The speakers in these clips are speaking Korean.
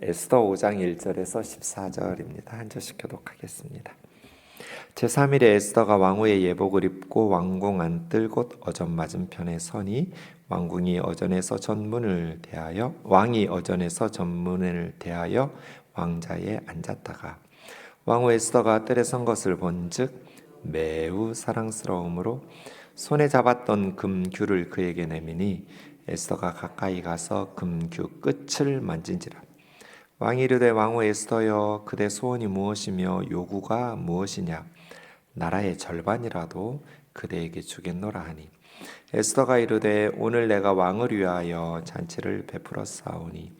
에스더 5장 1절에서 14절입니다. 한 절씩 교독하겠습니다. 제3일에 에스더가 왕후의 예복을 입고 왕궁 안뜰 곳 어전 맞은편에 서니 왕이 어전에서 전문을 대하여 왕자에 앉았다가 왕후 에스더가 뜰에 선 것을 본즉 매우 사랑스러움으로 손에 잡았던 금규를 그에게 내미니 에스더가 가까이 가서 금규 끝을 만진지라. 왕이 이르되 왕후 에스더여 그대 소원이 무엇이며 요구가 무엇이냐 나라의 절반이라도 그대에게 주겠노라 하니 에스더가 이르되 오늘 내가 왕을 위하여 잔치를 베풀었사오니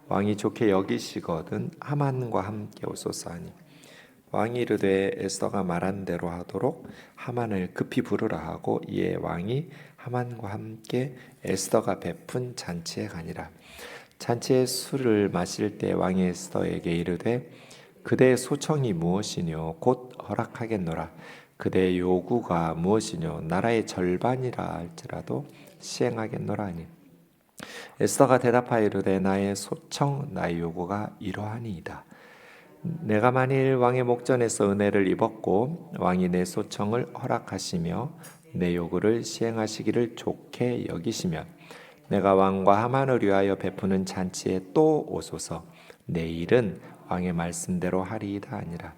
왕이 좋게 여기시거든 하만과 함께 오소서 하니 왕이 이르되 에스더가 말한 대로 하도록 하만을 급히 부르라 하고 이에 왕이 하만과 함께 에스더가 베푼 잔치에 가니라. 잔치에 술을 마실 때 왕이 에스더에게 이르되 그대의 소청이 무엇이뇨 곧 허락하겠노라. 그대의 요구가 무엇이뇨 나라의 절반이라 할지라도 시행하겠노라 하니 에스더가 대답하여 이르되 나의 소청 나의 요구가 이러하니이다. 내가 만일 왕의 목전에서 은혜를 입었고 왕이 내 소청을 허락하시며 내 요구를 시행하시기를 좋게 여기시면 내가 왕과 하만을 위하여 베푸는 잔치에 또 오소서. 내일은 왕의 말씀대로 하리이다 아니라.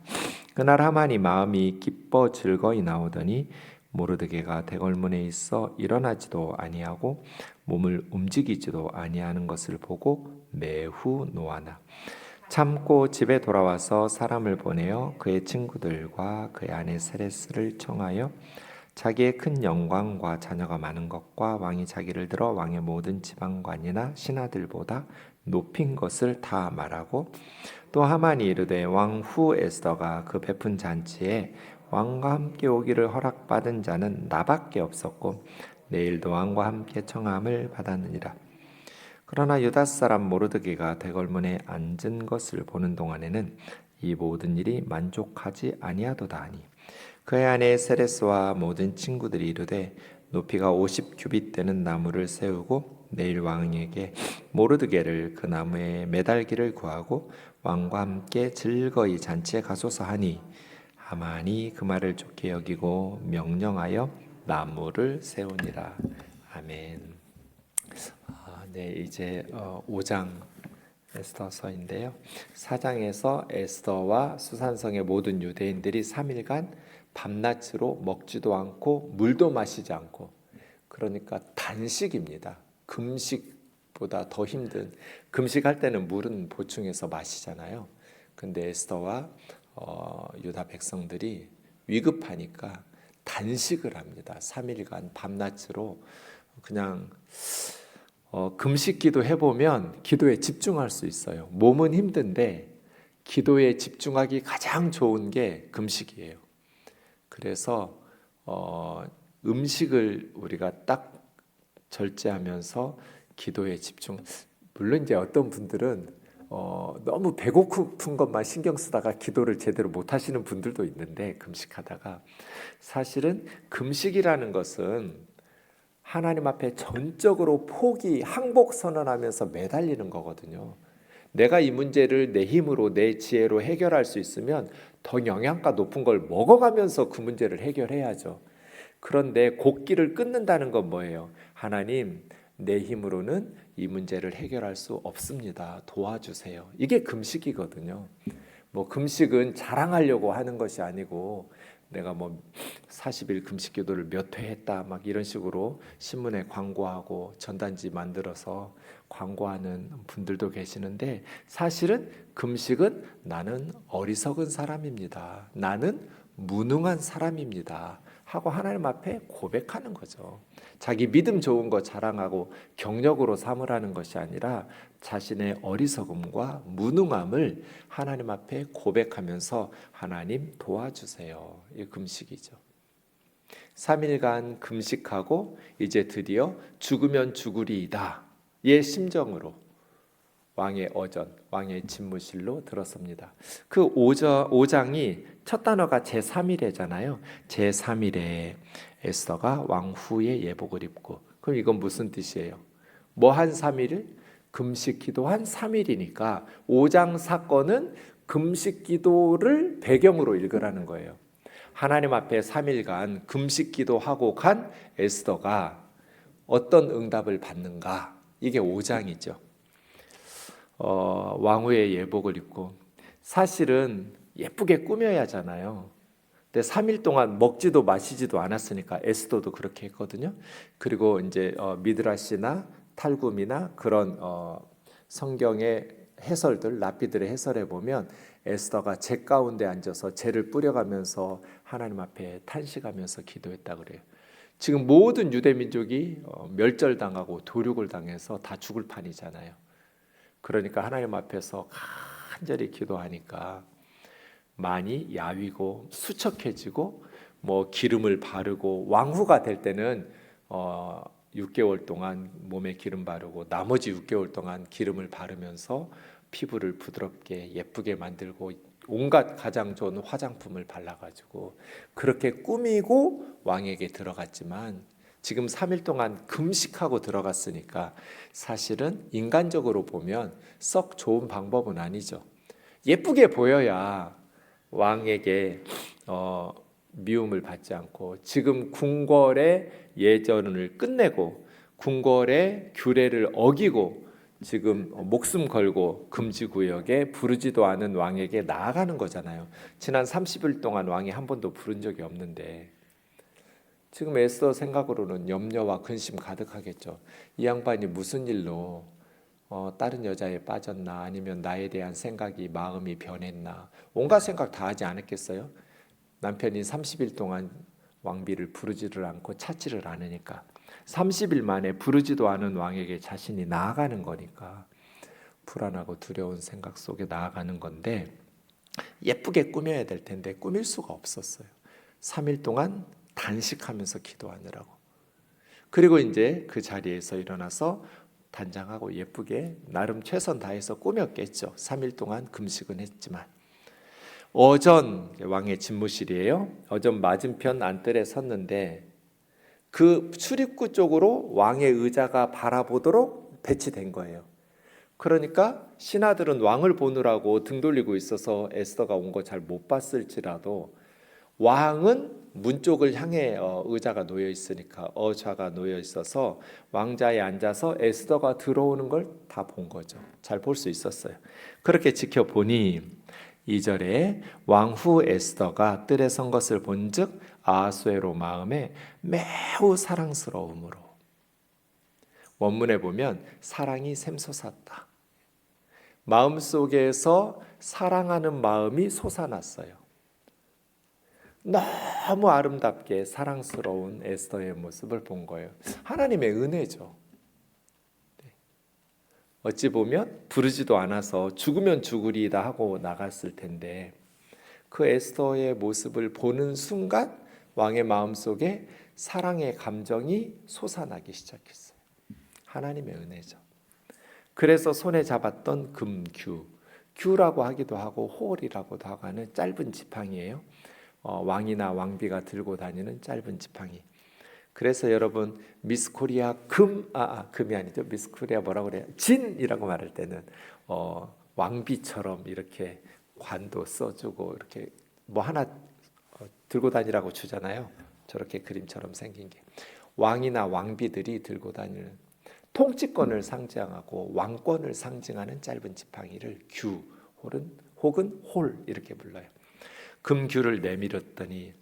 그날 하만이 마음이 기뻐 즐거이 나오더니 모르드게가 대궐문에 있어 일어나지도 아니하고 몸을 움직이지도 아니하는 것을 보고 매우 노하나 참고 집에 돌아와서 사람을 보내어 그의 친구들과 그의 아내 세레스를 청하여 자기의 큰 영광과 자녀가 많은 것과 왕이 자기를 들어 왕의 모든 지방관이나 신하들보다 높인 것을 다 말하고 또 하만이 이르되 왕후 에스더가 그 베푼 잔치에 왕과 함께 오기를 허락받은 자는 나밖에 없었고 내일도 왕과 함께 청함을 받았느니라. 그러나 유다 사람 모르드게가 대궐문에 앉은 것을 보는 동안에는 이 모든 일이 만족하지 아니하도다 하니 그의 아내 세레스와 모든 친구들이 이르되 높이가 50규빗 되는 나무를 세우고 내일 왕에게 모르드게를 그 나무에 매달기를 구하고 왕과 함께 즐거이 잔치에 가소서 하니 하만이 그 말을 좋게 여기고 명령하여 나무를 세우니라. 아멘. 네, 이제 5장 에스더서인데요. 4장에서 에스더와 수산성의 모든 유대인들이 3일간 밤낮으로 먹지도 않고 물도 마시지 않고 그러니까 단식입니다. 금식보다 더 힘든 금식할 때는 물은 보충해서 마시잖아요. 근데 에스더와 유다 백성들이 위급하니까 단식을 합니다. 3일간 밤낮으로 그냥 금식 기도 해보면 기도에 집중할 수 있어요. 몸은 힘든데 기도에 집중하기 가장 좋은 게 금식이에요. 그래서 음식을 우리가 딱 절제하면서 기도에 집중. 물론 이제 어떤 분들은 너무 배고픈 것만 신경 쓰다가 기도를 제대로 못 하시는 분들도 있는데 금식하다가 사실은 금식이라는 것은 하나님 앞에 전적으로 항복 선언하면서 매달리는 거거든요. 내가 이 문제를 내 힘으로 내 지혜로 해결할 수 있으면 더 영양가 높은 걸 먹어가면서 그 문제를 해결해야죠. 그런데 곡기를 끊는다는 건 뭐예요? 하나님, 내 힘으로는 이 문제를 해결할 수 없습니다. 도와주세요. 이게 금식이거든요. 금식은 자랑하려고 하는 것이 아니고 내가 40일 금식 기도를 몇 회 했다 막 이런 식으로 신문에 광고하고 전단지 만들어서 광고하는 분들도 계시는데 사실은 금식은 나는 어리석은 사람입니다. 나는 무능한 사람입니다. 하고 하나님 앞에 고백하는 거죠. 자기 믿음 좋은 거 자랑하고 경력으로 삼으라는 것이 아니라 자신의 어리석음과 무능함을 하나님 앞에 고백하면서 하나님 도와주세요. 이 금식이죠. 3일간 금식하고 이제 드디어 죽으면 죽으리이다. 의 심정으로 왕의 어전, 왕의 집무실로 들었습니다. 그 5장이 첫 단어가 제3일에잖아요. 제3일에 에스더가 왕후의 예복을 입고 그럼 이건 무슨 뜻이에요? 뭐 한 3일? 금식 기도한 3일이니까 5장 사건은 금식 기도를 배경으로 읽으라는 거예요. 하나님 앞에 3일간 금식 기도하고 간 에스더가 어떤 응답을 받는가? 이게 5장이죠. 왕후의 예복을 입고 사실은 예쁘게 꾸며야 하잖아요. 근데 3일 동안 먹지도 마시지도 않았으니까 에스더도 그렇게 했거든요. 그리고 이제 미드라시나 탈굼이나 그런 성경의 해설들, 랍비들의 해설에 보면 에스더가 제 가운데 앉아서 재를 뿌려가면서 하나님 앞에 탄식하면서 기도했다 그래요. 지금 모든 유대 민족이 멸절당하고 도륙을 당해서 다 죽을 판이잖아요. 그러니까 하나님 앞에서 간절히 기도하니까 많이 야위고 수척해지고 뭐 기름을 바르고 왕후가 될 때는 6개월 동안 몸에 기름 바르고 나머지 6개월 동안 기름을 바르면서 피부를 부드럽게 예쁘게 만들고 온갖 가장 좋은 화장품을 발라가지고 그렇게 꾸미고 왕에게 들어갔지만 지금 3일 동안 금식하고 들어갔으니까 사실은 인간적으로 보면 썩 좋은 방법은 아니죠. 예쁘게 보여야 왕에게 미움을 받지 않고 지금 궁궐의 예전을 끝내고 궁궐의 규례를 어기고 지금 목숨 걸고 금지구역에 부르지도 않은 왕에게 나아가는 거잖아요. 지난 30일 동안 왕이 한 번도 부른 적이 없는데 지금 에스더 생각으로는 염려와 근심 가득하겠죠. 이 양반이 무슨 일로 다른 여자에 빠졌나 아니면 나에 대한 생각이 마음이 변했나 온갖 생각 다 하지 않았겠어요? 남편이 30일 동안 왕비를 부르지를 않고 찾지를 않으니까 30일 만에 부르지도 않은 왕에게 자신이 나아가는 거니까 불안하고 두려운 생각 속에 나아가는 건데 예쁘게 꾸며야 될 텐데 꾸밀 수가 없었어요. 3일 동안 단식하면서 기도하느라고. 그리고 이제 그 자리에서 일어나서 단장하고 예쁘게 나름 최선 다해서 꾸몄겠죠. 3일 동안 금식은 했지만 어전 왕의 집무실이에요. 어전 맞은편 안뜰에 섰는데 그 출입구 쪽으로 왕의 의자가 바라보도록 배치된 거예요. 그러니까 신하들은 왕을 보느라고 등 돌리고 있어서 에스더가 온 거 잘 못 봤을지라도 왕은 문 쪽을 향해 의자가 놓여 있으니까 어좌가 놓여 있어서 왕자에 앉아서 에스더가 들어오는 걸 다 본 거죠. 잘 볼 수 있었어요. 그렇게 지켜보니 2절에 왕후 에스더가 뜰에 선 것을 본즉 아하수에로 마음에 매우 사랑스러움으로. 원문에 보면 사랑이 샘솟았다. 마음속에서 사랑하는 마음이 솟아났어요. 너무 아름답게 사랑스러운 에스더의 모습을 본 거예요. 하나님의 은혜죠. 어찌 보면 부르지도 않아서 죽으면 죽으리다 하고 나갔을 텐데 그 에스더의 모습을 보는 순간 왕의 마음속에 사랑의 감정이 솟아나기 시작했어요. 하나님의 은혜죠. 그래서 손에 잡았던 금규, 규라고 하기도 하고 홀이라고도 하는 짧은 지팡이에요. 왕이나 왕비가 들고 다니는 짧은 지팡이. 그래서 여러분 미스 코리아 금이 아니죠. 미스 코리아 뭐라고 그래요? 진이라고 말할 때는 왕비처럼 이렇게 관도 써주고 이렇게 뭐 하나 들고 다니라고 주잖아요. 저렇게 그림처럼 생긴 게 왕이나 왕비들이 들고 다니는 통치권을 상징하고 왕권을 상징하는 짧은 지팡이를 규 혹은 홀 이렇게 불러요. 금규를 내밀었더니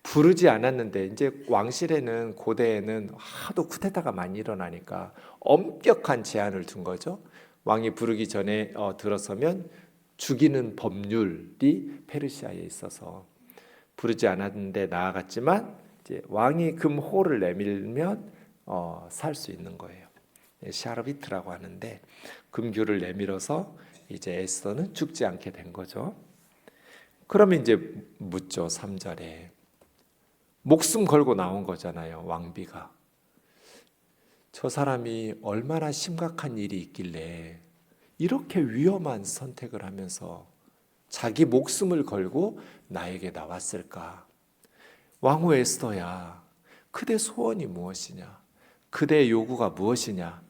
부르지 않았는데 이제 왕실에는 고대에는 하도 쿠데타가 많이 일어나니까 엄격한 제한을 둔 거죠. 왕이 부르기 전에 들어서면 죽이는 법률이 페르시아에 있어서 부르지 않았는데 나아갔지만 이제 왕이 금호를 내밀면 살 수 있는 거예요. 샤르비트라고 하는데 금규를 내밀어서 이제 에스더는 죽지 않게 된 거죠. 그러면 이제 묻죠. 3절에 목숨 걸고 나온 거잖아요. 왕비가. 저 사람이 얼마나 심각한 일이 있길래 이렇게 위험한 선택을 하면서 자기 목숨을 걸고 나에게 나왔을까? 왕후 에스더야, 그대 소원이 무엇이냐? 그대의 요구가 무엇이냐?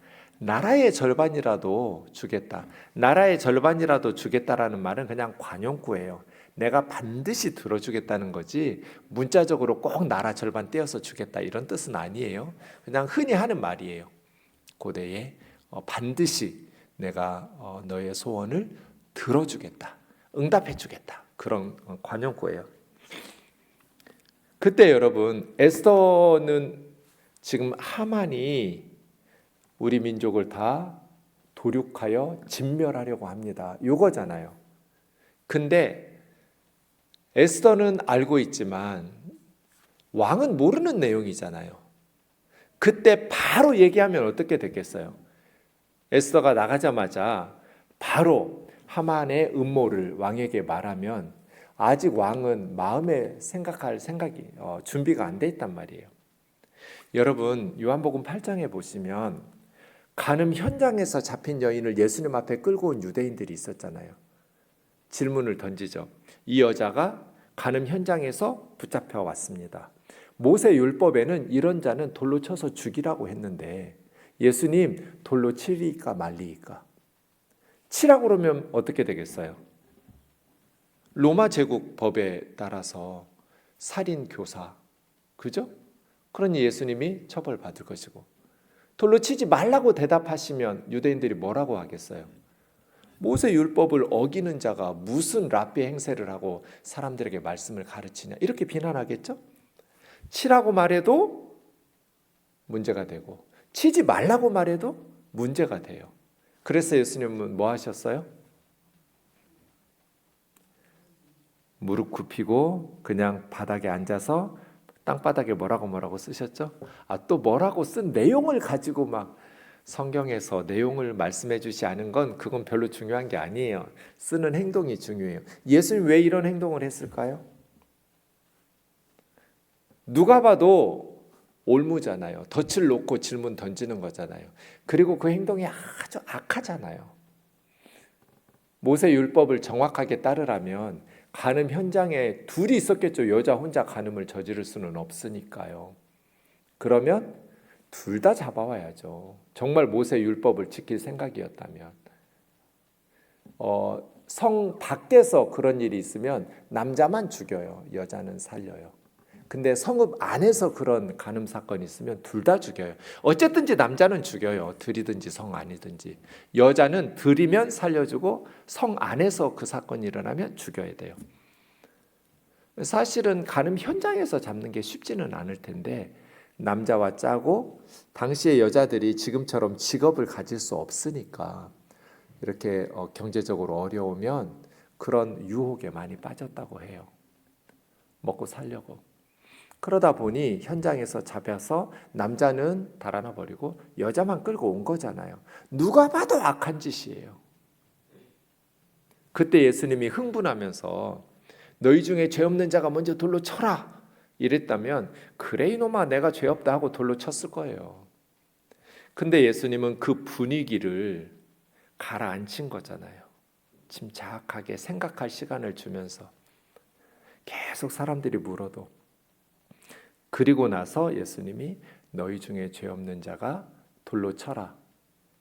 나라의 절반이라도 주겠다. 나라의 절반이라도 주겠다라는 말은 그냥 관용구예요. 내가 반드시 들어주겠다는 거지 문자적으로 꼭 나라 절반 떼어서 주겠다 이런 뜻은 아니에요. 그냥 흔히 하는 말이에요. 고대에 반드시 내가 너의 소원을 들어주겠다. 응답해주겠다. 그런 관용구예요. 그때 여러분 에스더는 지금 하만이 우리 민족을 다 도륙하여 진멸하려고 합니다. 요거잖아요. 근데 에스더는 알고 있지만 왕은 모르는 내용이잖아요. 그때 바로 얘기하면 어떻게 됐겠어요? 에스더가 나가자마자 바로 하만의 음모를 왕에게 말하면 아직 왕은 마음에 생각할 생각이 준비가 안 돼 있단 말이에요. 여러분 요한복음 8장에 보시면 간음 현장에서 잡힌 여인을 예수님 앞에 끌고 온 유대인들이 있었잖아요. 질문을 던지죠. 이 여자가 간음 현장에서 붙잡혀 왔습니다. 모세 율법에는 이런 자는 돌로 쳐서 죽이라고 했는데 예수님 돌로 치리까 말리까? 치라고 그러면 어떻게 되겠어요? 로마 제국 법에 따라서 살인 교사, 그죠? 그러니 예수님이 처벌받을 것이고 돌로 치지 말라고 대답하시면 유대인들이 뭐라고 하겠어요? 모세 율법을 어기는 자가 무슨 랍비 행세를 하고 사람들에게 말씀을 가르치냐 이렇게 비난하겠죠? 치라고 말해도 문제가 되고 치지 말라고 말해도 문제가 돼요. 그래서 예수님은 뭐 하셨어요? 무릎 굽히고 그냥 바닥에 앉아서 땅바닥에 뭐라고 쓰셨죠? 또 뭐라고 쓴 내용을 가지고 막 성경에서 내용을 말씀해 주지 않은 건 그건 별로 중요한 게 아니에요. 쓰는 행동이 중요해요. 예수님 왜 이런 행동을 했을까요? 누가 봐도 올무잖아요. 덫을 놓고 질문 던지는 거잖아요. 그리고 그 행동이 아주 악하잖아요. 모세 율법을 정확하게 따르라면 간음 현장에 둘이 있었겠죠. 여자 혼자 간음을 저지를 수는 없으니까요. 그러면 둘 다 잡아와야죠. 정말 모세 율법을 지킬 생각이었다면. 성 밖에서 그런 일이 있으면 남자만 죽여요. 여자는 살려요. 근데 성읍 안에서 그런 간음 사건이 있으면 둘 다 죽여요. 어쨌든지 남자는 죽여요. 들이든지 성 안이든지. 여자는 들이면 살려주고 성 안에서 그 사건이 일어나면 죽여야 돼요. 사실은 간음 현장에서 잡는 게 쉽지는 않을 텐데 남자와 짜고 당시의 여자들이 지금처럼 직업을 가질 수 없으니까 이렇게 경제적으로 어려우면 그런 유혹에 많이 빠졌다고 해요. 먹고 살려고. 그러다 보니 현장에서 잡혀서 남자는 달아나 버리고 여자만 끌고 온 거잖아요. 누가 봐도 악한 짓이에요. 그때 예수님이 흥분하면서 너희 중에 죄 없는 자가 먼저 돌로 쳐라 이랬다면 그래 이놈아 내가 죄 없다 하고 돌로 쳤을 거예요. 근데 예수님은 그 분위기를 가라앉힌 거잖아요. 침착하게 생각할 시간을 주면서 계속 사람들이 물어도 그리고 나서 예수님이 너희 중에 죄 없는 자가 돌로 쳐라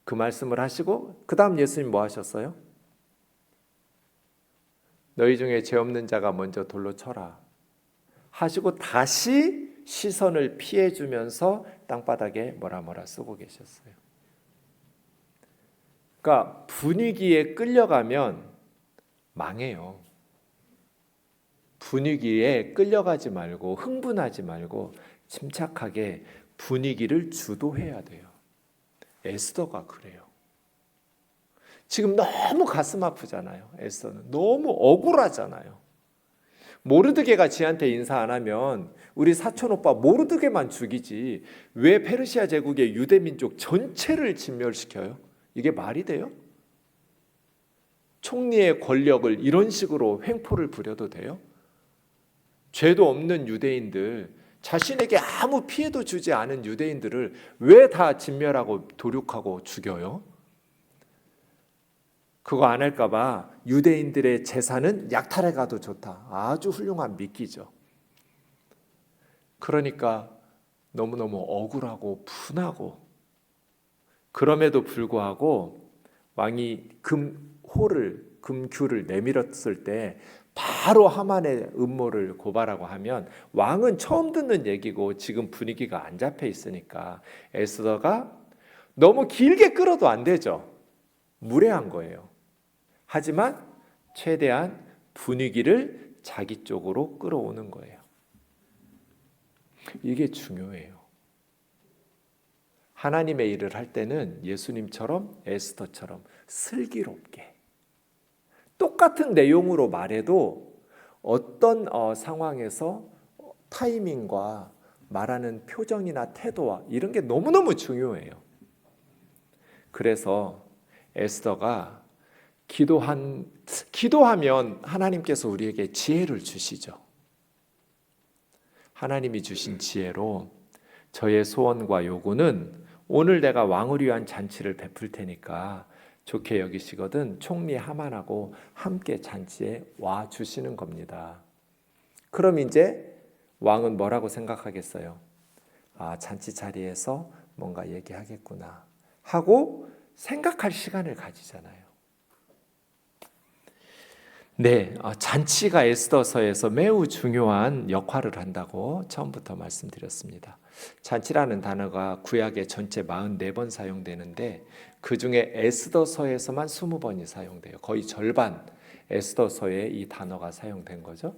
그 말씀을 하시고 그 다음 예수님 뭐 하셨어요? 너희 중에 죄 없는 자가 먼저 돌로 쳐라 하시고 다시 시선을 피해주면서 땅바닥에 뭐라 쓰고 계셨어요. 그러니까 분위기에 끌려가면 망해요. 분위기에 끌려가지 말고 흥분하지 말고 침착하게 분위기를 주도해야 돼요. 에스더가 그래요. 지금 너무 가슴 아프잖아요. 에스더는 너무 억울하잖아요. 모르드게가 지한테 인사 안 하면 우리 사촌 오빠 모르드게만 죽이지 왜 페르시아 제국의 유대 민족 전체를 진멸시켜요? 이게 말이 돼요? 총리의 권력을 이런 식으로 횡포를 부려도 돼요? 죄도 없는 유대인들, 자신에게 아무 피해도 주지 않은 유대인들을 왜 다 진멸하고 도륙하고 죽여요? 그거 안 할까 봐 유대인들의 재산은 약탈해 가도 좋다. 아주 훌륭한 미끼죠. 그러니까 너무너무 억울하고 분하고 그럼에도 불구하고 왕이 금규를 내밀었을 때 바로 하만의 음모를 고발하고 하면 왕은 처음 듣는 얘기고 지금 분위기가 안 잡혀 있으니까 에스더가 너무 길게 끌어도 안 되죠. 무례한 거예요. 하지만 최대한 분위기를 자기 쪽으로 끌어오는 거예요. 이게 중요해요. 하나님의 일을 할 때는 예수님처럼 에스더처럼 슬기롭게 똑같은 내용으로 말해도 어떤 상황에서 타이밍과 말하는 표정이나 태도와 이런 게 너무너무 중요해요. 그래서 에스더가 기도하면 하나님께서 우리에게 지혜를 주시죠. 하나님이 주신 지혜로 저의 소원과 요구는 오늘 내가 왕을 위한 잔치를 베풀 테니까 좋게 여기시거든 총리 하만하고 함께 잔치에 와 주시는 겁니다. 그럼 이제 왕은 뭐라고 생각하겠어요? 아, 잔치 자리에서 뭔가 얘기하겠구나 하고 생각할 시간을 가지잖아요. 네, 잔치가 에스더서에서 매우 중요한 역할을 한다고 처음부터 말씀드렸습니다. 잔치라는 단어가 구약의 전체 44번 사용되는데 그 중에 에스더서에서만 20번이 사용돼요. 거의 절반 에스더서에 이 단어가 사용된 거죠.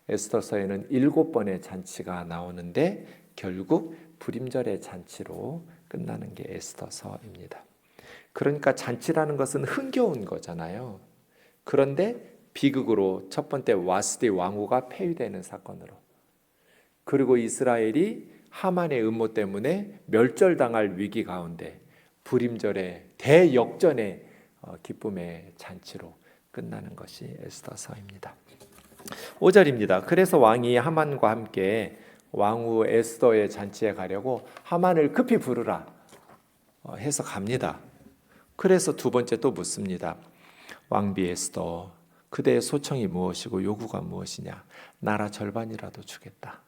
에스더서에는 7번의 잔치가 나오는데 결국 불임절의 잔치로 끝나는 게 에스더서입니다. 그러니까 잔치라는 것은 흥겨운 거잖아요. 그런데 비극으로 첫 번째 와스디 왕후가 폐위되는 사건으로, 그리고 이스라엘이 하만의 음모 때문에 멸절당할 위기 가운데 불임절의 대역전의 기쁨의 잔치로 끝나는 것이 에스더서입니다. 5절입니다. 그래서 왕이 하만과 함께 왕후 에스더의 잔치에 가려고 하만을 급히 부르라 해서 갑니다. 그래서 두 번째 또 묻습니다. 왕비 에스더, 그대의 소청이 무엇이고 요구가 무엇이냐? 나라 절반이라도 주겠다.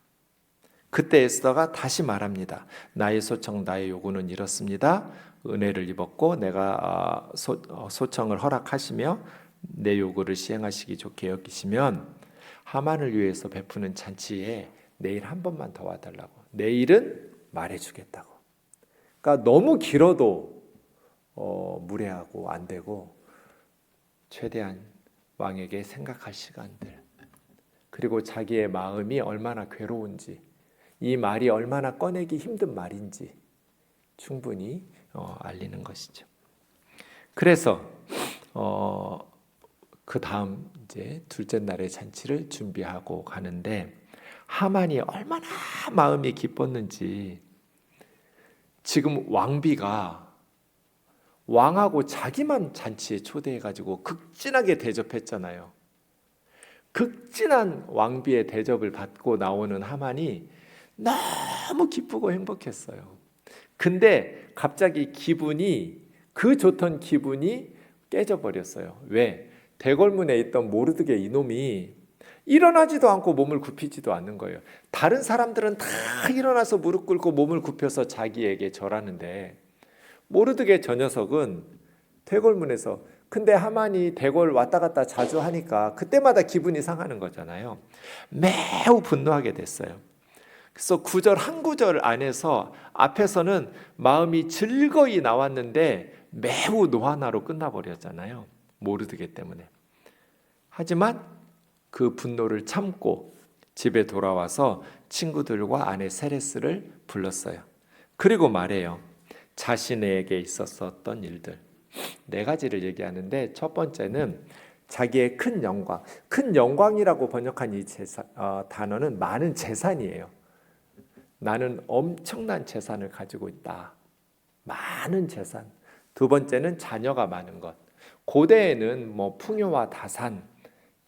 그때 에스더가 다시 말합니다. 나의 소청, 나의 요구는 이렇습니다. 은혜를 입었고 내가 소청을 허락하시며 내 요구를 시행하시기 좋게 여기시면 하만을 위해서 베푸는 잔치에 내일 한 번만 더 와달라고. 내일은 말해주겠다고. 그러니까 너무 길어도 무례하고 안 되고 최대한 왕에게 생각할 시간들, 그리고 자기의 마음이 얼마나 괴로운지, 이 말이 얼마나 꺼내기 힘든 말인지 충분히 알리는 것이죠. 그래서 그 다음 이제 둘째 날의 잔치를 준비하고 가는데 하만이 얼마나 마음이 기뻤는지, 지금 왕비가 왕하고 자기만 잔치에 초대해가지고 극진하게 대접했잖아요. 극진한 왕비의 대접을 받고 나오는 하만이 너무 기쁘고 행복했어요. 근데 갑자기 그 좋던 기분이 깨져버렸어요. 왜? 대궐문에 있던 모르드게 이놈이 일어나지도 않고 몸을 굽히지도 않는 거예요. 다른 사람들은 다 일어나서 무릎 꿇고 몸을 굽혀서 자기에게 절하는데 모르드게 저 녀석은 대궐문에서, 근데 하만이 대궐 왔다 갔다 자주 하니까 그때마다 기분이 상하는 거잖아요. 매우 분노하게 됐어요. 그래서 한 구절 안에서 앞에서는 마음이 즐거이 나왔는데 매우 노하나로 끝나버렸잖아요. 모르드게 때문에. 하지만 그 분노를 참고 집에 돌아와서 친구들과 아내 세레스를 불렀어요. 그리고 말해요. 자신에게 있었던 일들 4가지를 얘기하는데 첫 번째는 자기의 큰 영광, 큰 영광이라고 번역한 이 단어는 많은 재산이에요. 나는 엄청난 재산을 가지고 있다. 많은 재산. 두 번째는 자녀가 많은 것. 고대에는 풍요와 다산,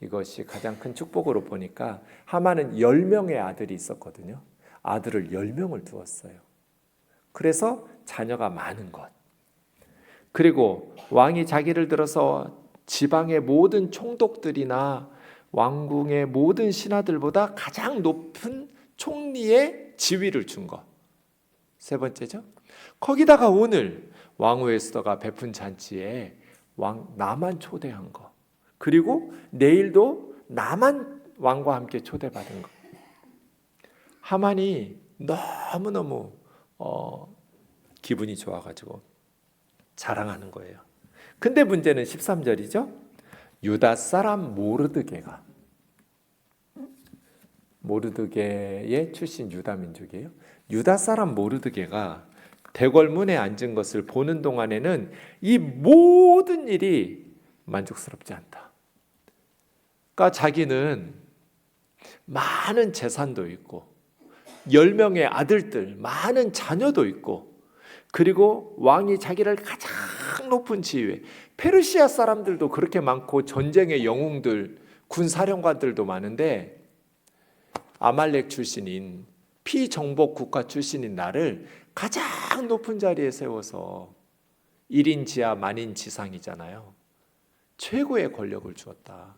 이것이 가장 큰 축복으로 보니까 하만은 10명의 아들이 있었거든요. 아들을 10명을 두었어요. 그래서 자녀가 많은 것. 그리고 왕이 자기를 들어서 지방의 모든 총독들이나 왕궁의 모든 신하들보다 가장 높은 총리의 지위를 준 것. 세 번째죠. 거기다가 오늘 왕후 에스더가 베푼 잔치에 나만 초대한 거, 그리고 내일도 나만 왕과 함께 초대받은 거. 하만이 너무너무 기분이 좋아가지고 자랑하는 거예요. 근데 문제는 13절이죠. 유다 사람 모르드게의 출신 유다 민족이에요. 유다 사람 모르드게가 대궐문에 앉은 것을 보는 동안에는 이 모든 일이 만족스럽지 않다. 그러니까 자기는 많은 재산도 있고 10명의 아들들, 많은 자녀도 있고, 그리고 왕이 자기를 가장 높은 지위에, 페르시아 사람들도 그렇게 많고 전쟁의 영웅들, 군사령관들도 많은데 아말렉 출신인 피정복 국가 출신인 나를 가장 높은 자리에 세워서 1인 지하 만인 지상이잖아요. 최고의 권력을 주었다.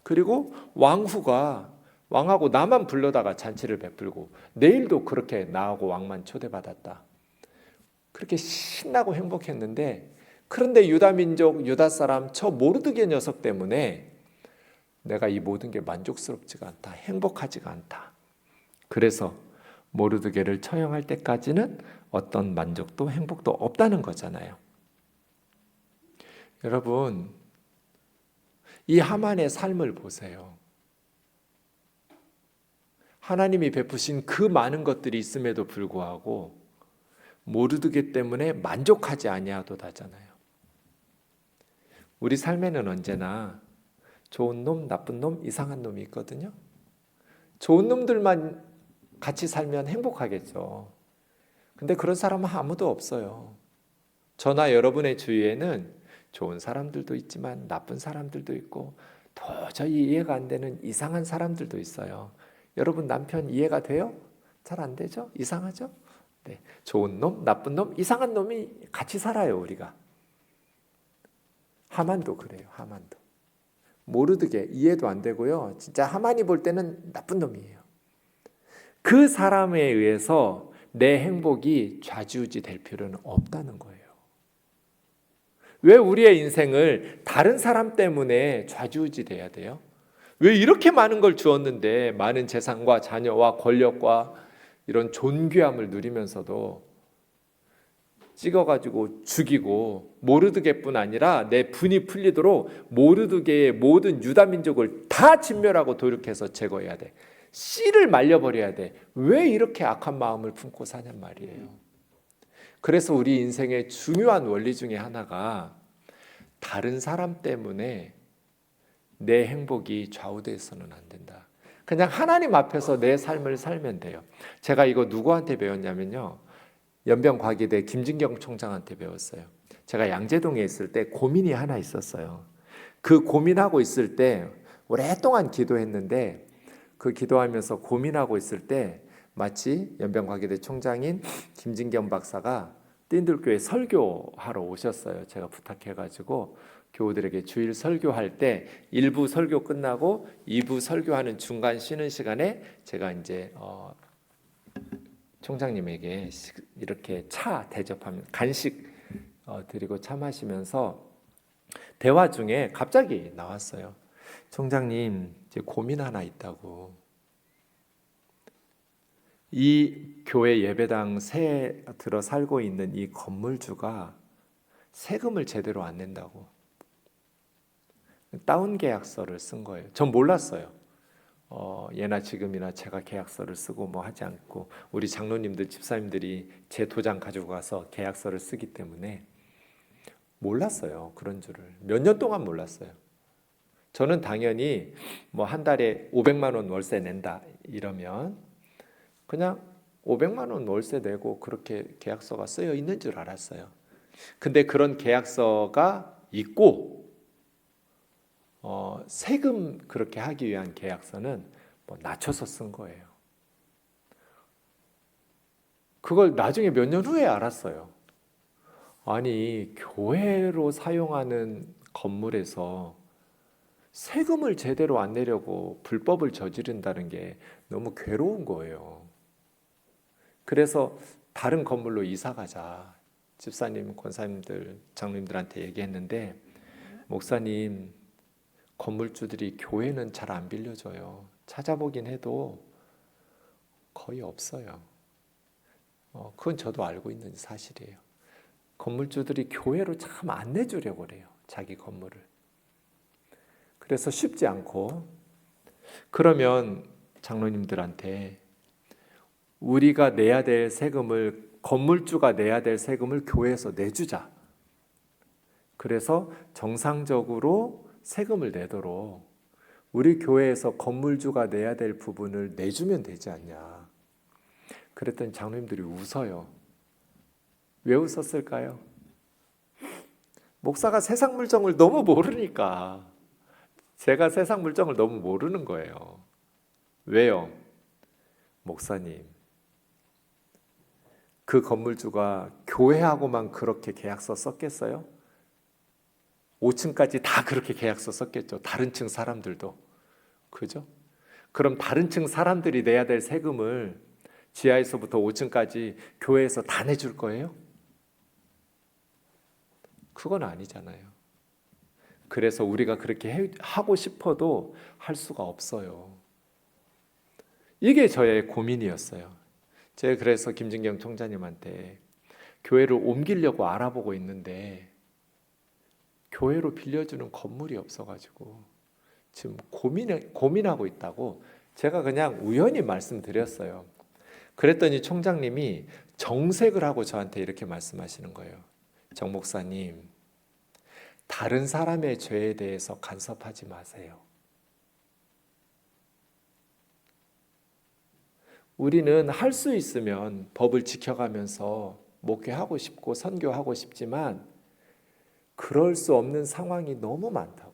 그리고 왕하고 나만 불러다가 잔치를 베풀고 내일도 그렇게 나하고 왕만 초대받았다. 그렇게 신나고 행복했는데, 그런데 유다 민족, 유다 사람 저 모르드게 녀석 때문에 내가 이 모든 게 만족스럽지가 않다. 행복하지가 않다. 그래서 모르드게를 처형할 때까지는 어떤 만족도 행복도 없다는 거잖아요. 여러분, 이 하만의 삶을 보세요. 하나님이 베푸신 그 많은 것들이 있음에도 불구하고 모르드게 때문에 만족하지 아니하도다잖아요. 우리 삶에는 언제나 좋은 놈, 나쁜 놈, 이상한 놈이 있거든요. 좋은 놈들만 같이 살면 행복하겠죠. 근데 그런 사람은 아무도 없어요. 저나 여러분의 주위에는 좋은 사람들도 있지만 나쁜 사람들도 있고 도저히 이해가 안 되는 이상한 사람들도 있어요. 여러분 남편 이해가 돼요? 잘 안 되죠? 이상하죠? 네. 좋은 놈, 나쁜 놈, 이상한 놈이 같이 살아요, 우리가. 하만도 그래요, 하만도. 모르드게 이해도 안 되고요. 진짜 하만이 볼 때는 나쁜 놈이에요. 그 사람에 의해서 내 행복이 좌지우지 될 필요는 없다는 거예요. 왜 우리의 인생을 다른 사람 때문에 좌지우지 돼야 돼요? 왜 이렇게 많은 걸 주었는데, 많은 재산과 자녀와 권력과 이런 존귀함을 누리면서도 찍어가지고 죽이고, 모르드게뿐 아니라 내 분이 풀리도록 모르드게의 모든 유다 민족을 다 진멸하고 도륙해서 제거해야 돼. 씨를 말려버려야 돼. 왜 이렇게 악한 마음을 품고 사냔 말이에요. 그래서 우리 인생의 중요한 원리 중에 하나가 다른 사람 때문에 내 행복이 좌우돼서는 안 된다. 그냥 하나님 앞에서 내 삶을 살면 돼요. 제가 이거 누구한테 배웠냐면요, 연변과기대 김진경 총장한테 배웠어요. 제가 양재동에 있을 때 고민이 하나 있었어요. 그 고민하고 있을 때 오랫동안 기도했는데, 그 기도하면서 고민하고 있을 때 마치 연변과기대 총장인 김진경 박사가 띵들교회 설교하러 오셨어요. 제가 부탁해가지고 교우들에게 주일 설교할 때 1부 설교 끝나고 2부 설교하는 중간 쉬는 시간에 제가 이제 총장님에게 이렇게 차 대접하면 간식 드리고 차 마시면서 대화 중에 갑자기 나왔어요. 총장님, 이제 고민 하나 있다고. 이 교회 예배당 새 들어 살고 있는 이 건물주가 세금을 제대로 안 낸다고. 다운 계약서를 쓴 거예요. 전 몰랐어요. 예나 지금이나 제가 계약서를 쓰고 뭐 하지 않고, 우리 장로님들, 집사님들이 제 도장 가지고 가서 계약서를 쓰기 때문에 몰랐어요. 그런 줄을. 몇 년 동안 몰랐어요. 저는 당연히 뭐 한 달에 500만 원 월세 낸다 이러면 그냥 500만 원 월세 내고 그렇게 계약서가 쓰여 있는 줄 알았어요. 근데 그런 계약서가 있고 세금 그렇게 하기 위한 계약서는 뭐 낮춰서 쓴 거예요. 그걸 나중에 몇 년 후에 알았어요. 아니, 교회로 사용하는 건물에서 세금을 제대로 안 내려고 불법을 저지른다는 게 너무 괴로운 거예요. 그래서 다른 건물로 이사 가자. 집사님, 권사님들, 장로님들한테 얘기했는데 목사님, 건물주들이 교회는 잘 안 빌려줘요. 찾아보긴 해도 거의 없어요. 그건 저도 알고 있는 사실이에요. 건물주들이 교회로 참 안 내주려고 그래요. 자기 건물을. 그래서 쉽지 않고, 그러면 장로님들한테 우리가 내야 될 세금을, 건물주가 내야 될 세금을 교회에서 내주자. 그래서 정상적으로 세금을 내도록 우리 교회에서 건물주가 내야 될 부분을 내주면 되지 않냐. 그랬더니 장로님들이 웃어요. 왜 웃었을까요? 목사가 세상 물정을 너무 모르니까. 제가 세상 물정을 너무 모르는 거예요. 왜요? 목사님, 그 건물주가 교회하고만 그렇게 계약서 썼겠어요? 5층까지 다 그렇게 계약서 썼겠죠. 다른 층 사람들도. 그죠? 그럼 다른 층 사람들이 내야 될 세금을 지하에서부터 5층까지 교회에서 다 내줄 거예요? 그건 아니잖아요. 그래서 우리가 그렇게 하고 싶어도 할 수가 없어요. 이게 저의 고민이었어요. 제가 그래서 김진경 총장님한테 교회를 옮기려고 알아보고 있는데 교회로 빌려주는 건물이 없어가지고 지금 고민하고 있다고 제가 그냥 우연히 말씀드렸어요. 그랬더니 총장님이 정색을 하고 저한테 이렇게 말씀하시는 거예요. 정 목사님, 다른 사람의 죄에 대해서 간섭하지 마세요. 우리는 할 수 있으면 법을 지켜가면서 목회하고 싶고 선교하고 싶지만 그럴 수 없는 상황이 너무 많다고.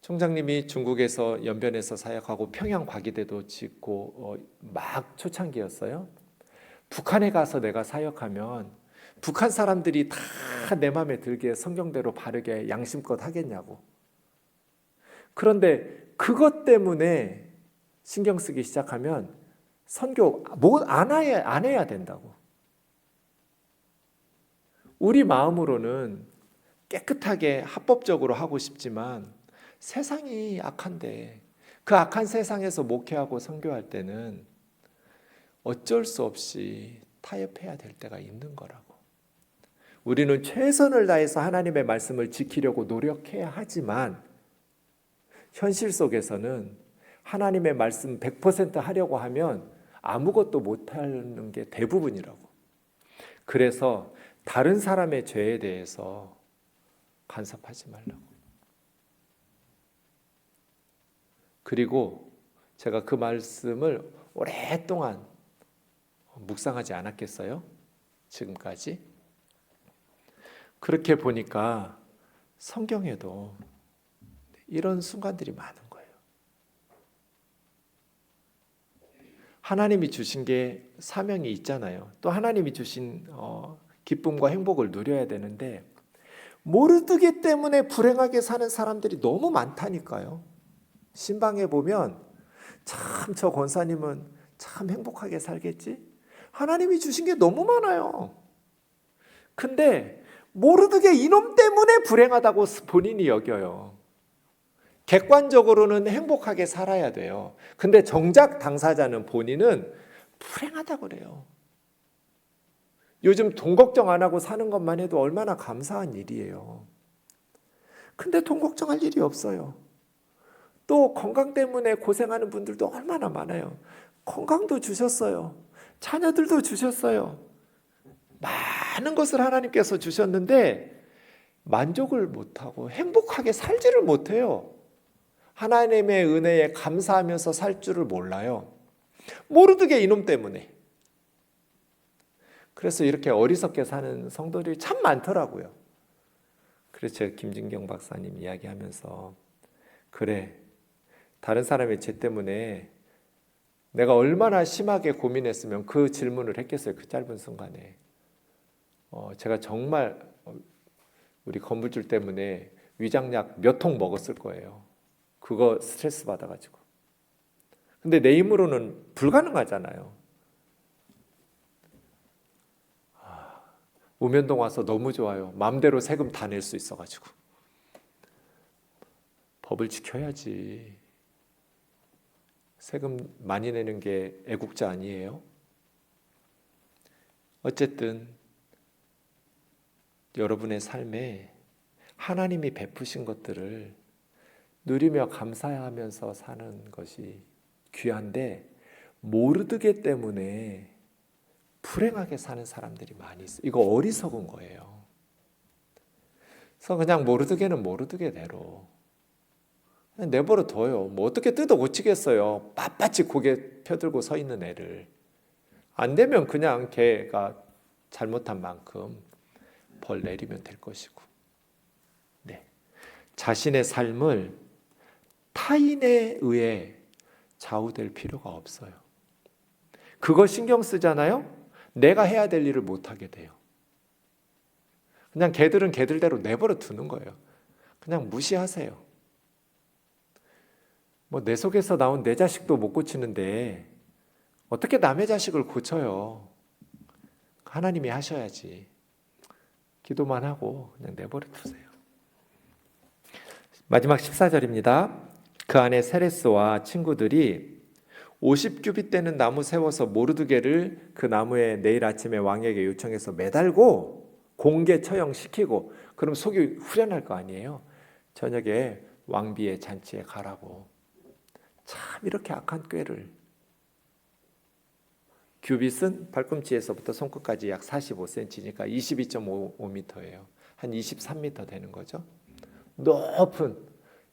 총장님이 중국에서 연변에서 사역하고 평양 과기대도 짓고 막 초창기였어요. 북한에 가서 내가 사역하면 북한 사람들이 다 내 마음에 들게 성경대로 바르게 양심껏 하겠냐고. 그런데 그것 때문에 신경 쓰기 시작하면 선교 안 해야 된다고. 우리 마음으로는 깨끗하게 합법적으로 하고 싶지만 세상이 악한데 그 악한 세상에서 목회하고 선교할 때는 어쩔 수 없이 타협해야 될 때가 있는 거라고. 우리는 최선을 다해서 하나님의 말씀을 지키려고 노력해야 하지만 현실 속에서는 하나님의 말씀 100% 하려고 하면 아무것도 못하는 게 대부분이라고. 그래서 다른 사람의 죄에 대해서 간섭하지 말라고. 그리고 제가 그 말씀을 오랫동안 묵상하지 않았겠어요? 지금까지? 그렇게 보니까 성경에도 이런 순간들이 많은 거예요. 하나님이 주신 게 사명이 있잖아요. 또 하나님이 주신 기쁨과 행복을 누려야 되는데 모르기 때문에 불행하게 사는 사람들이 너무 많다니까요. 신방에 보면 참 저 권사님은 참 행복하게 살겠지? 하나님이 주신 게 너무 많아요. 근데 모르게 이놈 때문에 불행하다고 본인이 여겨요. 객관적으로는 행복하게 살아야 돼요. 근데 정작 당사자는 본인은 불행하다고 그래요. 요즘 돈 걱정 안 하고 사는 것만 해도 얼마나 감사한 일이에요. 근데 돈 걱정할 일이 없어요. 또 건강 때문에 고생하는 분들도 얼마나 많아요. 건강도 주셨어요. 자녀들도 주셨어요. 많은 것을 하나님께서 주셨는데 만족을 못하고 행복하게 살지를 못해요. 하나님의 은혜에 감사하면서 살 줄을 몰라요. 모르게 이놈 때문에. 그래서 이렇게 어리석게 사는 성도들이 참 많더라고요. 그래서 제가 김진경 박사님 이야기하면서 그래, 다른 사람의 죄 때문에 내가 얼마나 심하게 고민했으면 그 질문을 했겠어요. 그 짧은 순간에. 제가 정말 우리 건물주 때문에 위장약 몇 통 먹었을 거예요. 그거 스트레스 받아가지고. 근데 내 힘으로는 불가능하잖아요. 우면동 와서 너무 좋아요. 마음대로 세금 다 낼 수 있어가지고. 법을 지켜야지. 세금 많이 내는 게 애국자 아니에요? 어쨌든 여러분의 삶에 하나님이 베푸신 것들을 누리며 감사하면서 사는 것이 귀한데, 모르드게 때문에 불행하게 사는 사람들이 많이 있어요. 이거 어리석은 거예요. 그래서 그냥 모르드게는 모르드게대로 그냥 내버려 둬요. 뭐 어떻게 뜯어 고치겠어요. 빳빳이 고개 펴들고 서 있는 애를. 안 되면 그냥 걔가 잘못한 만큼 벌 내리면 될 것이고. 네. 자신의 삶을 타인에 의해 좌우될 필요가 없어요. 그거 신경 쓰잖아요? 내가 해야 될 일을 못하게 돼요. 그냥 걔들은 걔들대로 내버려 두는 거예요. 그냥 무시하세요. 뭐 내 속에서 나온 내 자식도 못 고치는데 어떻게 남의 자식을 고쳐요? 하나님이 하셔야지. 기도만 하고 그냥 내버려 두세요. 마지막 14절입니다. 그 안에 세레스와 친구들이 50규빗 되는 나무 세워서 모르드게를 그 나무에 내일 아침에 왕에게 요청해서 매달고 공개 처형시키고, 그럼 속이 후련할 거 아니에요. 저녁에 왕비의 잔치에 가라고. 참 이렇게 악한 꾀를. 규빗은 발꿈치에서부터 손끝까지 약 45cm니까 22.5m예요. 한 23m 되는 거죠. 높은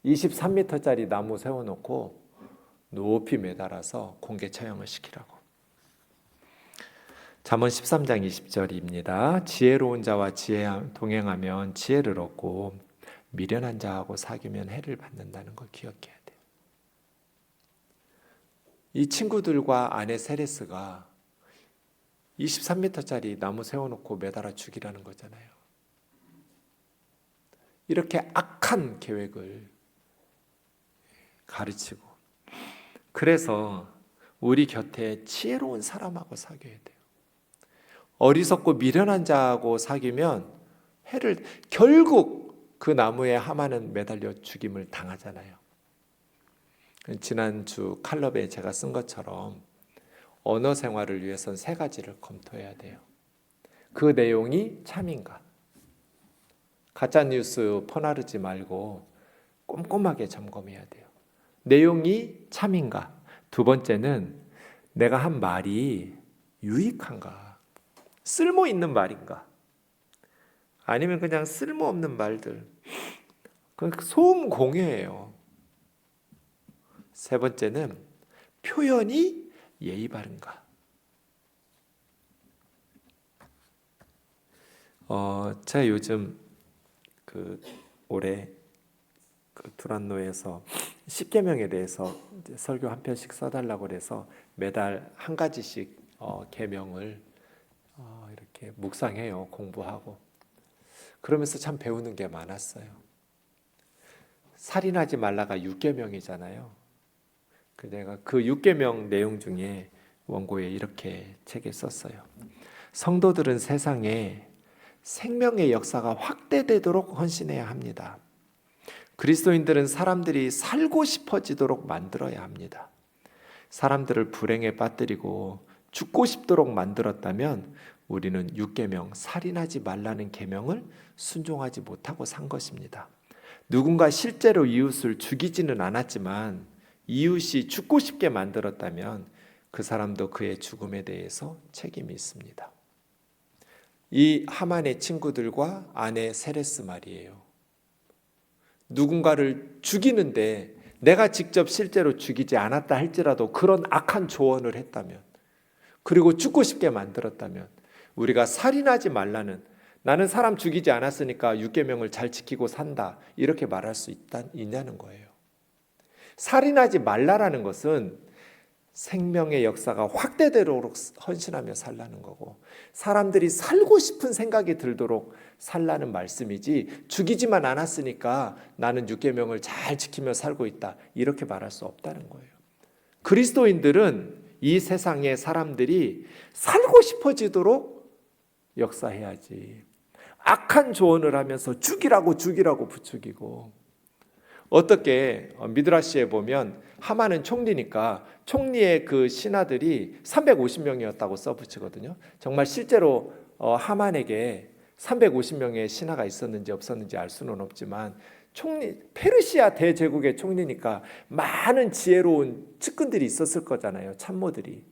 23m짜리 나무 세워놓고 높이 매달아서 공개 처형을 시키라고. 잠언 13장 20절입니다. 지혜로운 자와 동행하면 지혜를 얻고 미련한 자하고 사귀면 해를 받는다는 걸 기억해야 돼요. 이 친구들과 아내 세레스가 23m짜리 나무 세워놓고 매달아 죽이라는 거잖아요. 이렇게 악한 계획을 가르치고, 그래서 우리 곁에 지혜로운 사람하고 사귀어야 돼요. 어리석고 미련한 자하고 사귀면 결국 그 나무에 하만은 매달려 죽임을 당하잖아요. 지난주 칼럼에 제가 쓴 것처럼 언어 생활을 위해선 3가지를 검토해야 돼요. 그 내용이 참인가? 가짜뉴스 퍼나르지 말고 꼼꼼하게 점검해야 돼요. 내용이 참인가? 2번째는 내가 한 말이 유익한가? 쓸모 있는 말인가? 아니면 그냥 쓸모없는 말들. 그 소음 공해예요. 3번째는 표현이 예의 바른가? 제가 요즘 올해 두란노에서 10계명에 대해서 이제 설교 한 편씩 써달라고 그래서 매달 한 가지씩 계명을 이렇게 묵상해요. 공부하고. 그러면서 참 배우는 게 많았어요. 살인하지 말라가 6계명이잖아요. 내가 그 6계명 내용 중에 원고에 이렇게 책에 썼어요. 성도들은 세상에 생명의 역사가 확대되도록 헌신해야 합니다. 그리스도인들은 사람들이 살고 싶어지도록 만들어야 합니다. 사람들을 불행에 빠뜨리고 죽고 싶도록 만들었다면 우리는 6계명 살인하지 말라는 계명을 순종하지 못하고 산 것입니다. 누군가 실제로 이웃을 죽이지는 않았지만 이웃이 죽고 싶게 만들었다면 그 사람도 그의 죽음에 대해서 책임이 있습니다. 이 하만의 친구들과 아내 세레스 말이에요. 누군가를 죽이는데 내가 직접 실제로 죽이지 않았다 할지라도 그런 악한 조언을 했다면, 그리고 죽고 싶게 만들었다면 우리가 살인하지 말라는, 나는 사람 죽이지 않았으니까 6계명을 잘 지키고 산다, 이렇게 말할 수 있냐는 거예요. 살인하지 말라라는 것은 생명의 역사가 확대되도록 헌신하며 살라는 거고, 사람들이 살고 싶은 생각이 들도록 살라는 말씀이지, 죽이지만 않았으니까 나는 6계명을 잘 지키며 살고 있다, 이렇게 말할 수 없다는 거예요. 그리스도인들은 이 세상의 사람들이 살고 싶어지도록 역사해야지. 악한 조언을 하면서 죽이라고 부추기고, 어떻게 미드라시에 보면 하만은 총리니까 총리의 그 신하들이 350명이었다고 써붙이거든요. 정말 실제로 하만에게 350명의 신하가 있었는지 없었는지 알 수는 없지만 페르시아 대제국의 총리니까 많은 지혜로운 측근들이 있었을 거잖아요. 참모들이.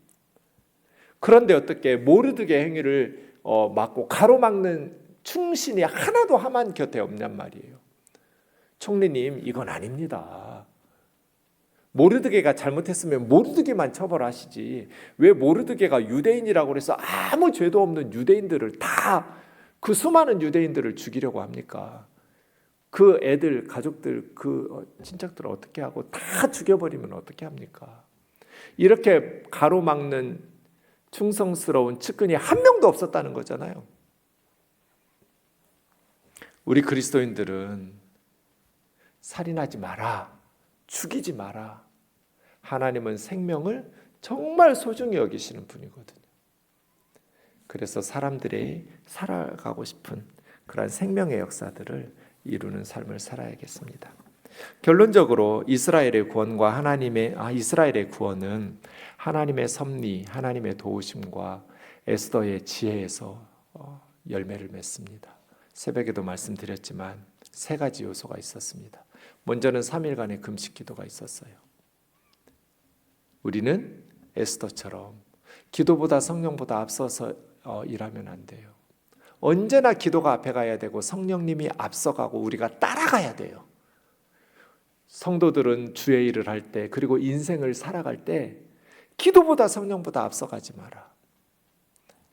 그런데 어떻게 모르드게 행위를 막고 가로막는 충신이 하나도 하만 곁에 없냔 말이에요. 총리님, 이건 아닙니다. 모르드게가 잘못했으면 모르드게만 처벌하시지, 왜 모르드게가 유대인이라고 해서 아무 죄도 없는 유대인들을 다, 그 수많은 유대인들을 죽이려고 합니까? 그 애들, 가족들, 그 친척들을 어떻게 하고 다 죽여버리면 어떻게 합니까? 이렇게 가로막는 충성스러운 측근이 한 명도 없었다는 거잖아요. 우리 그리스도인들은 살인하지 마라, 죽이지 마라. 하나님은 생명을 정말 소중히 여기시는 분이거든요. 그래서 사람들이 살아가고 싶은 그러한 생명의 역사들을 이루는 삶을 살아야겠습니다. 결론적으로 이스라엘의 구원과 이스라엘의 구원은 하나님의 섭리, 하나님의 도우심과 에스더의 지혜에서 열매를 맺습니다. 새벽에도 말씀드렸지만 3가지 요소가 있었습니다. 먼저는 3일간의 금식 기도가 있었어요. 우리는 에스더처럼 기도보다 성령보다 앞서서 일하면 안 돼요. 언제나 기도가 앞에 가야 되고 성령님이 앞서가고 우리가 따라가야 돼요. 성도들은 주의 일을 할 때, 그리고 인생을 살아갈 때 기도보다 성령보다 앞서가지 마라.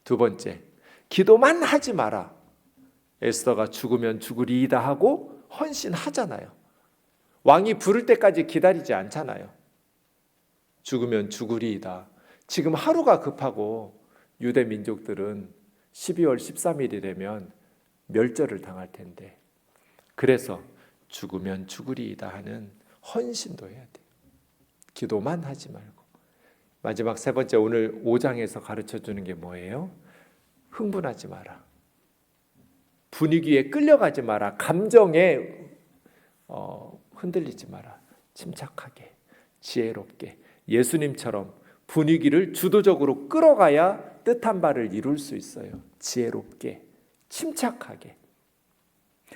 2번째, 기도만 하지 마라. 에스더가 죽으면 죽으리이다 하고 헌신하잖아요. 왕이 부를 때까지 기다리지 않잖아요. 죽으면 죽으리이다. 지금 하루가 급하고 유대 민족들은 12월 13일이 되면 멸절을 당할 텐데, 그래서 죽으면 죽으리이다 하는 헌신도 해야 돼요. 기도만 하지 말고. 마지막 3번째, 오늘 5장에서 가르쳐 주는 게 뭐예요? 흥분하지 마라. 분위기에 끌려가지 마라. 감정에 흔들리지 마라. 침착하게, 지혜롭게, 예수님처럼 분위기를 주도적으로 끌어가야 뜻한 바를 이룰 수 있어요. 지혜롭게, 침착하게.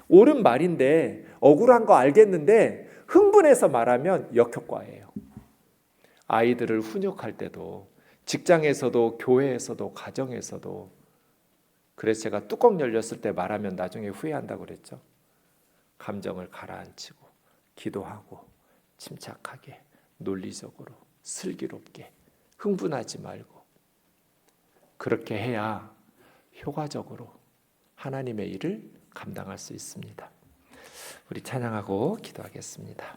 옳은 말인데, 억울한 거 알겠는데 흥분해서 말하면 역효과예요. 아이들을 훈육할 때도, 직장에서도, 교회에서도, 가정에서도. 그래서 제가 뚜껑 열렸을 때 말하면 나중에 후회한다고 그랬죠. 감정을 가라앉히고 기도하고 침착하게, 논리적으로, 슬기롭게, 흥분하지 말고, 그렇게 해야 효과적으로 하나님의 일을 감당할 수 있습니다. 우리 찬양하고 기도하겠습니다.